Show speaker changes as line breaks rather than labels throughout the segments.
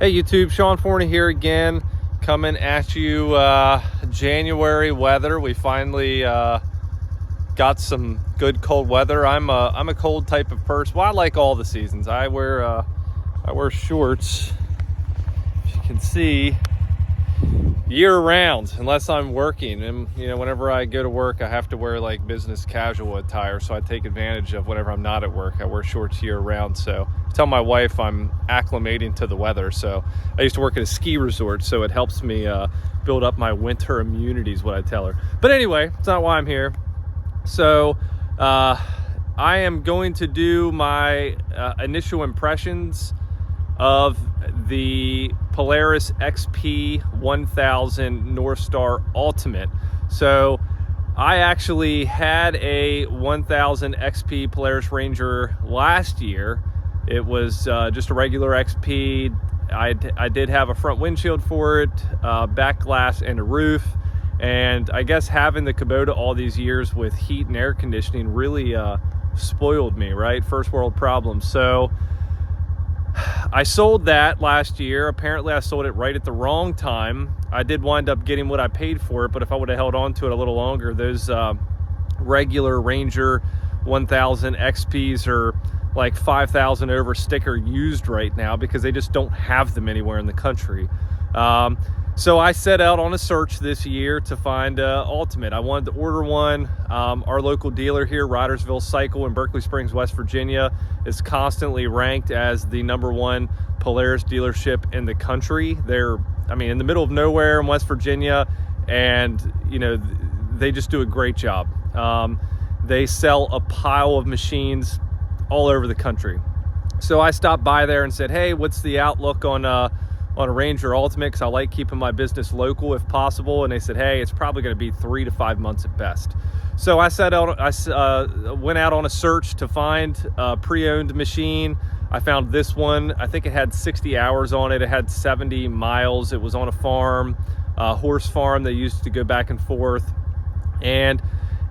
Hey YouTube, Sean Forney here again, coming at you. January weather. We finally got some good cold weather. I'm a cold type of person. Well, I like all the seasons. I wear shorts, as you can see, year round, unless I'm working. And whenever I go to work, I have to wear like business casual attire, so I take advantage of whenever I'm not at work. I wear shorts year round. So I tell my wife I'm acclimating to the weather. So I used to work at a ski resort, so it helps me build up my winter immunity is what I tell her. But anyway, it's not why I'm here. So I am going to do my initial impressions of the Polaris XP 1000 Northstar Ultimate. So I actually had a 1000 XP Polaris Ranger last year. It was just a regular XP. I did have a front windshield for it, back glass and a roof. And I guess having the Kubota all these years with heat and air conditioning really spoiled me, right? First world problems. So I sold that last year. Apparently I sold it right at the wrong time. I did wind up getting what I paid for it, but if I would have held on to it a little longer, those regular Ranger 1000 XPs are like 5,000 over sticker used right now because they just don't have them anywhere in the country. So I set out on a search this year to find Ultimate. I wanted to order one. Our local dealer here, Ridersville Cycle in Berkeley Springs, West Virginia, is constantly ranked as the #1 Polaris dealership in the country. They're, in the middle of nowhere in West Virginia, and they just do a great job. They sell a pile of machines all over the country. So I stopped by there and said, hey, what's the outlook on a Ranger Ultimate, because I like keeping my business local if possible. And they said, hey, it's probably going to be 3 to 5 months at best. So I went out on a search to find a pre-owned machine. I found this one. I think it had 60 hours on it. It had 70 miles. It was on a farm, a horse farm they used to go back and forth, and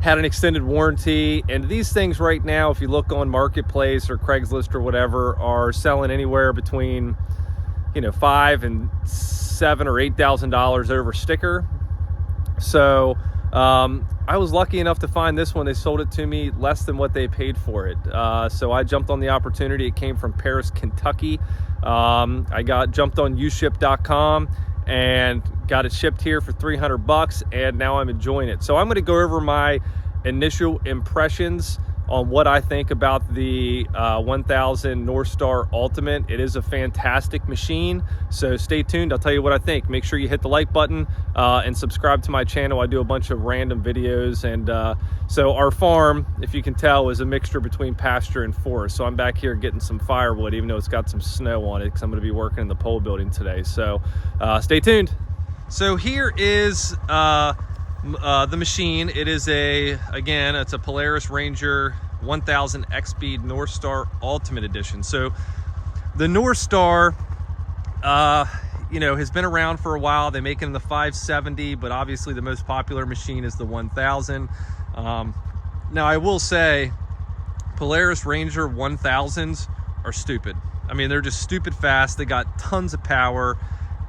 had an extended warranty. And these things right now, if you look on Marketplace or Craigslist or whatever, are selling anywhere between $5,000 and $7,000 or $8,000 over sticker. So I was lucky enough to find this one. They sold it to me less than what they paid for it. So I jumped on the opportunity. It came from Paris, Kentucky. I jumped on uship.com and got it shipped here for $300, and now I'm enjoying it. So I'm going to go over my initial impressions on what I think about the 1000 Northstar Ultimate. It is a fantastic machine, so stay tuned. I'll tell you what I think. Make sure you hit the like button and subscribe to my channel. I do a bunch of random videos, and so our farm, if you can tell, is a mixture between pasture and forest. So I'm back here getting some firewood, even though it's got some snow on it, because I'm going to be working in the pole building today. So stay tuned. So here is the machine. It is it's a Polaris Ranger 1000 XP Northstar Ultimate Edition. So the Northstar has been around for a while. They make it in the 570, but obviously the most popular machine is the 1000. Now I will say Polaris Ranger 1000s are stupid. They're just stupid fast. They got tons of power.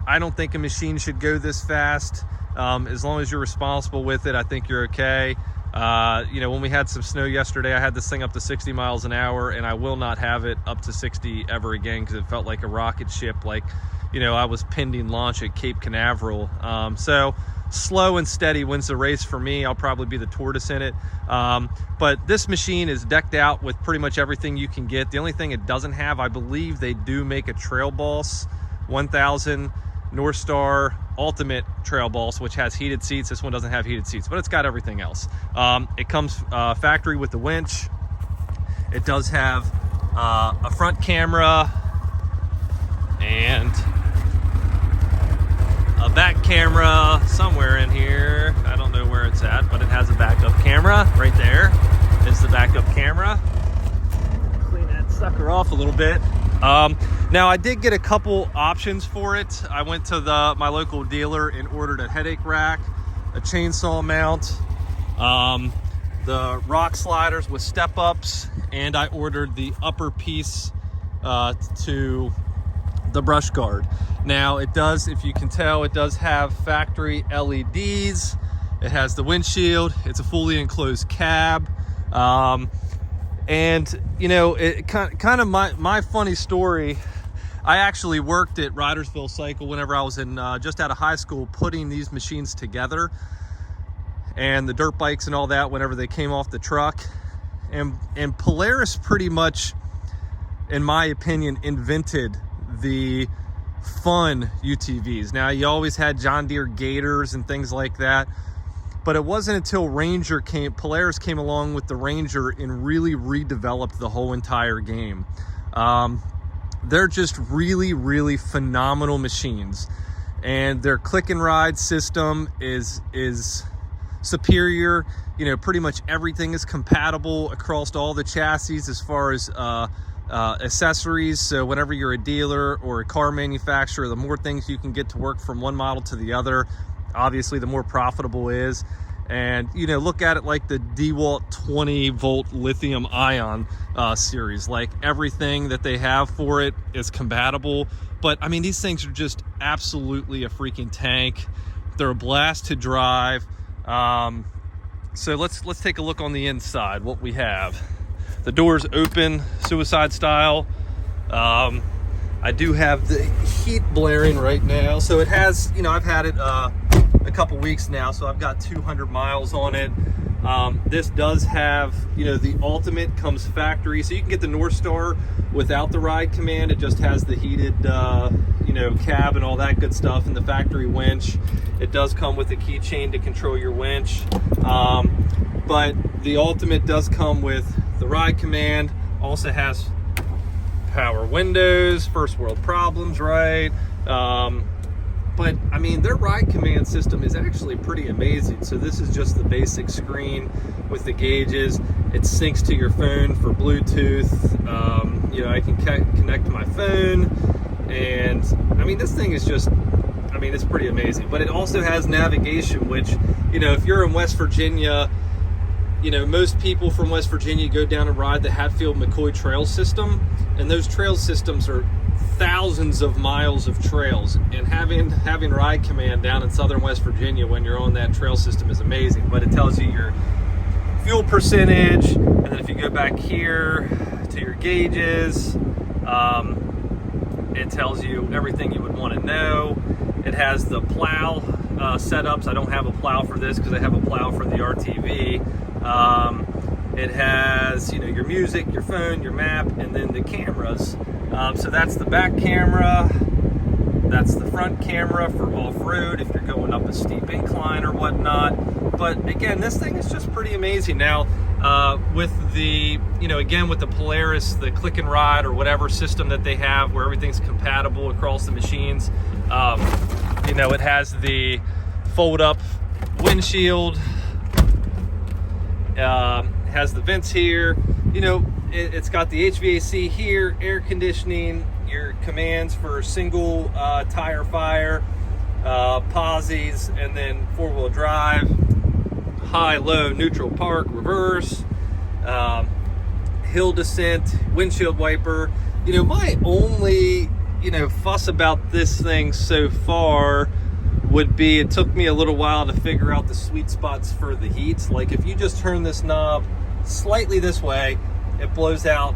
I don't think a machine should go this fast. As long as you're responsible with it, I think you're okay. When we had some snow yesterday, I had this thing up to 60 miles an hour, and I will not have it up to 60 ever again, because it felt like a rocket ship, like, I was pending launch at Cape Canaveral. So slow and steady wins the race for me. I'll probably be the tortoise in it. But this machine is decked out with pretty much everything you can get. The only thing it doesn't have, I believe they do make a Trail Boss 1000 Northstar Ultimate Trail Boss, which has heated seats. This one doesn't have heated seats, but it's got everything else. It comes factory with the winch. It does have a front camera and a back camera somewhere in here. I don't know where it's at, but it has a backup camera. Right there is the backup camera. Clean that sucker off a little bit. Now I did get a couple options for it. I went to my local dealer and ordered a headache rack, a chainsaw mount, the rock sliders with step ups, and I ordered the upper piece to the brush guard. Now it does, if you can tell, it does have factory LEDs. It has the windshield. It's a fully enclosed cab. And you know, it kind of my funny story, I actually worked at Ridersville Cycle whenever I was in just out of high school, putting these machines together, and the dirt bikes and all that whenever they came off the truck. And Polaris pretty much, in my opinion, invented the fun UTVs. Now, you always had John Deere Gators and things like that, but it wasn't until Polaris came along with the Ranger and really redeveloped the whole entire game. They're just really, really phenomenal machines, and their click and ride system is superior. You know, pretty much everything is compatible across all the chassis as far as accessories. So whenever you're a dealer or a car manufacturer, the more things you can get to work from one model to the other, obviously the more profitable it is. And you know, look at it like the DeWalt 20 volt lithium ion series. Like, everything that they have for it is compatible. But I mean, these things are just absolutely a freaking tank. They're a blast to drive. So let's take a look on the inside, what we have. The doors open suicide style. I do have the heat blaring right now. So it has, you know, I've had it a couple weeks now, so I've got 200 miles on it. This does have, you know, the Ultimate comes factory, so you can get the Northstar without the ride command. It just has the heated, you know, cab and all that good stuff, and the factory winch. It does come with a keychain to control your winch, but the Ultimate does come with the ride command. Also has power windows, first world problems, right? But I mean, their ride command system is actually pretty amazing. So this is just the basic screen with the gauges. It syncs to your phone for Bluetooth. You know, I can connect to my phone, and I mean, this thing is just, I mean, it's pretty amazing. But it also has navigation, which, you know, if you're in West Virginia, you know, most people from West Virginia go down and ride the Hatfield-McCoy trail system, and those trail systems are thousands of miles of trails, and having ride command down in southern West Virginia when you're on that trail system is amazing. But it tells you your fuel percentage, and then if you go back here to your gauges, it tells you everything you would want to know. It has the plow setups. I don't have a plow for this because I have a plow for the RTV. It has, you know, your music, your phone, your map, and then the cameras. So that's the back camera. That's the front camera for off-road if you're going up a steep incline or whatnot. But again, this thing is just pretty amazing. Now, with the, you know, again, with the Polaris, the click and ride or whatever system that they have where everything's compatible across the machines, you know, it has the fold-up windshield, has the vents here, you know, it's got the HVAC here, air conditioning, your commands for single tire fire, posies, and then four-wheel drive, high, low, neutral, park, reverse, hill descent, windshield wiper. You know, my only, you know, fuss about this thing so far would be, it took me a little while to figure out the sweet spots for the heat. Like, if you just turn this knob slightly this way, it blows out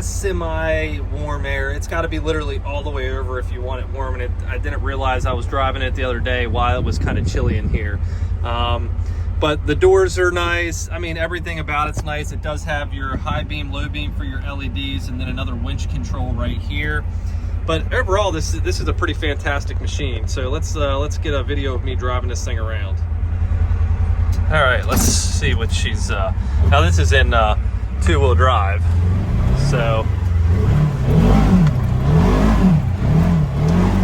semi-warm air. It's got to be literally all the way over if you want it warm. And I didn't realize I was driving it the other day while it was kind of chilly in here. But the doors are nice. I mean, everything about it's nice. It does have your high beam, low beam for your LEDs, and then another winch control right here. But overall, this is a pretty fantastic machine. So let's get a video of me driving this thing around. All right, let's see what she's. Now this is in two-wheel drive. So,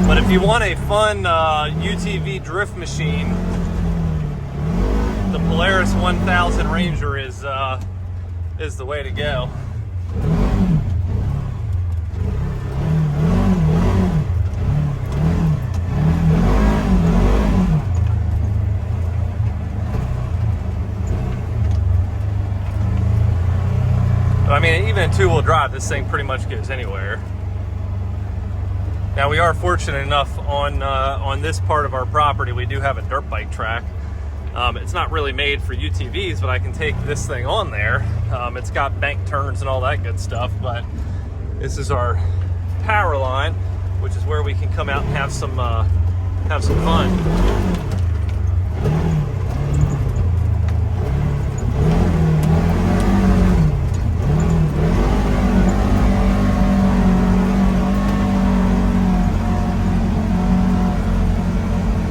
but if you want a fun UTV drift machine, the Polaris 1000 Ranger is the way to go. I mean, even in two-wheel drive, this thing pretty much goes anywhere. Now we are fortunate enough on this part of our property, we do have a dirt bike track. It's not really made for UTVs, but I can take this thing on there. It's got bank turns and all that good stuff, but this is our power line, which is where we can come out and have some fun.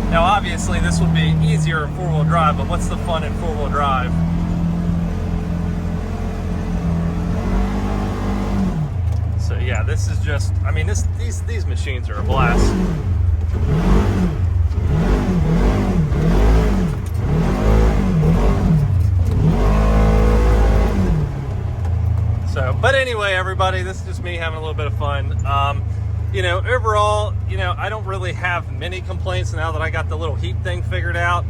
Now obviously this would be easier in four-wheel drive, but what's the fun in four-wheel drive? So yeah, this is just, I mean, these machines are a blast. So, but anyway, everybody, this is just me having a little bit of fun. You know, overall, you know, I don't really have many complaints now that I got the little heat thing figured out.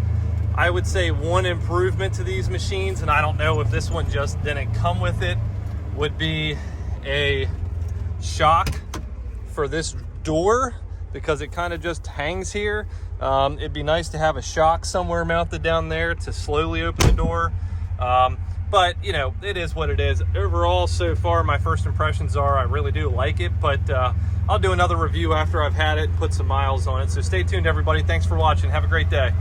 I would say one improvement to these machines, and I don't know if this one just didn't come with it, would be a shock for this door, because it kind of just hangs here. It'd be nice to have a shock somewhere mounted down there to slowly open the door. But, you know, it is what it is. Overall, so far, my first impressions are I really do like it, but I'll do another review after I've had it and put some miles on it. So stay tuned, everybody. Thanks for watching. Have a great day.